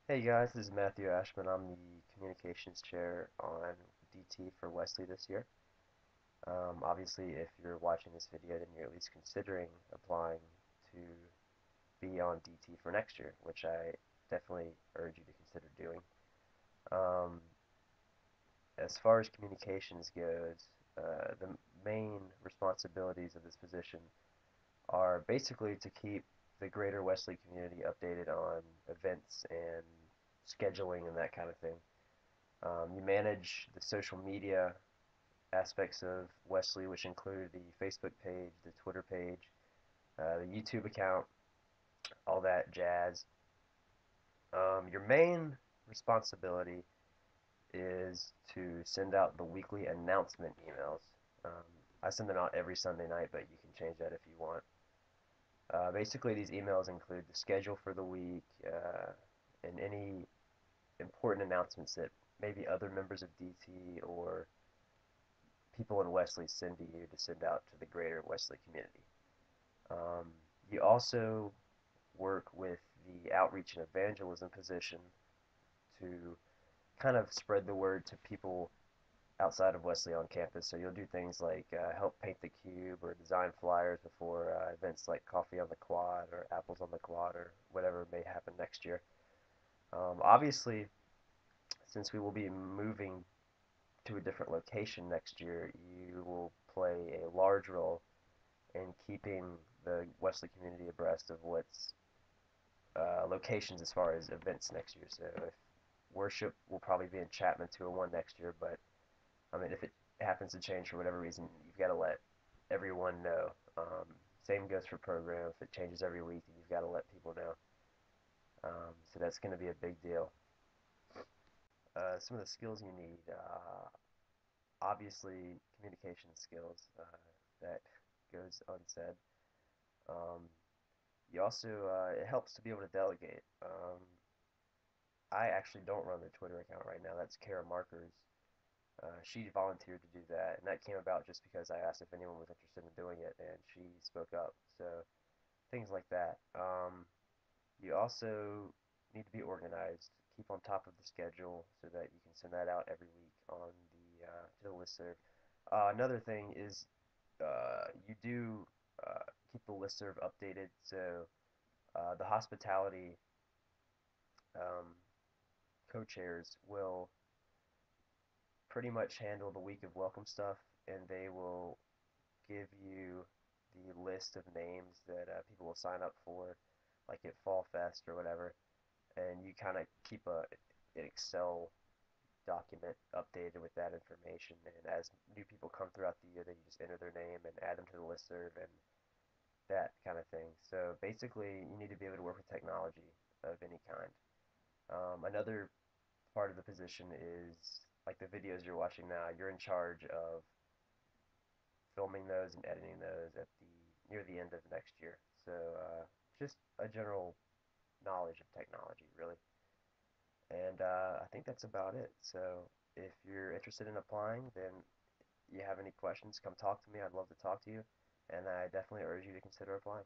Hey guys, this is Matthew Ashman. I'm the Communications Chair on DT for Wesley this year. Obviously, if you're watching this video, then you're at least considering applying to be on DT for next year, which I definitely urge you to consider doing. Um, as far as communications goes, the main responsibilities of this position are basically to keep the greater Wesley community updated on events and scheduling and that kind of thing. You manage the social media aspects of Wesley, which include the Facebook page, the Twitter page, the YouTube account, all that jazz. Your main responsibility is to send out the weekly announcement emails. Um, I send them out every Sunday night, but you can change that if you want. Basically, these emails include the schedule for the week and any important announcements that maybe other members of DT or people in Wesley send to you to send out to the greater Wesley community. Um, you also work with the outreach and evangelism position to kind of spread the word to people outside of Wesley on campus. So you'll do things like help paint the cube or design flyers before events like Coffee on the Quad or Apples on the Quad or whatever may happen next year. Obviously, since we will be moving to a different location next year, you will play a large role in keeping the Wesley community abreast of what's locations as far as events next year. So if worship will probably be in Chapman 201 next year, but I mean if it happens to change for whatever reason, you've got to let everyone know. Same goes for program. If it changes every week, you've got to let people know. So that's going to be a big deal. Some of the skills you need, obviously communication skills. That goes unsaid. Um, you also it helps to be able to delegate. I actually don't run the Twitter account right now. That's Kara Markers. She volunteered to do that, and that came about just because I asked if anyone was interested in doing it, and she spoke up. So things like that. You also need to be organized, keep on top of the schedule so that you can send that out every week on the to the listserv. Another thing is you do keep the listserv updated. So the hospitality um, co-chairs will pretty much handle the week of welcome stuff, and they will give you the list of names that people will sign up for, like at Fall Fest or whatever, and you kind of keep an Excel document updated with that information. And as new people come throughout the year, then you just enter their name and add them to the listserv and that kind of thing. So basically, you need to be able to work with technology of any kind. Another part of the position is like the videos you're watching now. You're in charge of filming those and editing those at the near the end of next year. So just a general knowledge of technology, really. And I think that's about it. So if you're interested in applying, then you have any questions, come talk to me. I'd love to talk to you, and I definitely urge you to consider applying.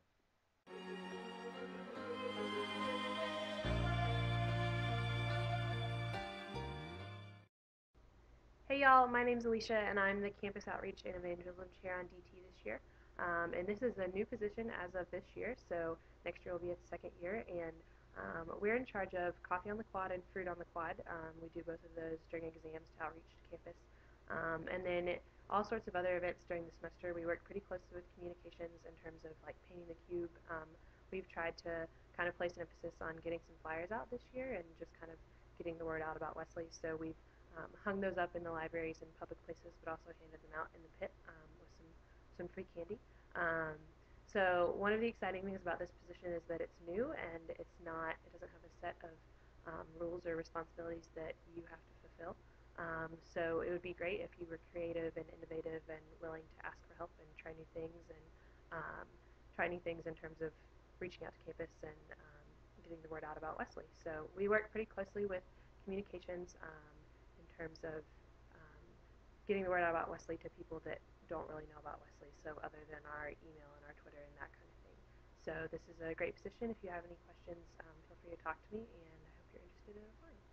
Hey y'all, my name's Alicia and I'm the Campus Outreach and Evangelism Chair on DT this year. And this is a new position as of this year, so next year will be its second year. And we're in charge of Coffee on the Quad and Fruit on the Quad. We do both of those during exams to outreach to campus. And then all sorts of other events during the semester. We work pretty closely with Communications in terms of like painting the cube. We've tried to kind of place an emphasis on getting some flyers out this year and just kind of getting the word out about Wesley. So we've hung those up in the libraries and public places, but also handed them out in the pit with some free candy. Um, so one of the exciting things about this position is that it's new and it doesn't have a set of rules or responsibilities that you have to fulfill. So it would be great if you were creative and innovative and willing to ask for help and um, try new things in terms of reaching out to campus and getting the word out about Wesley. So we work pretty closely with Communications in terms of um, getting the word out about Wesley to people that don't really know about Wesley, so other than our email and our Twitter and that kind of thing. So this is a great position. If you have any questions, feel free to talk to me, and I hope you're interested. interested in applying.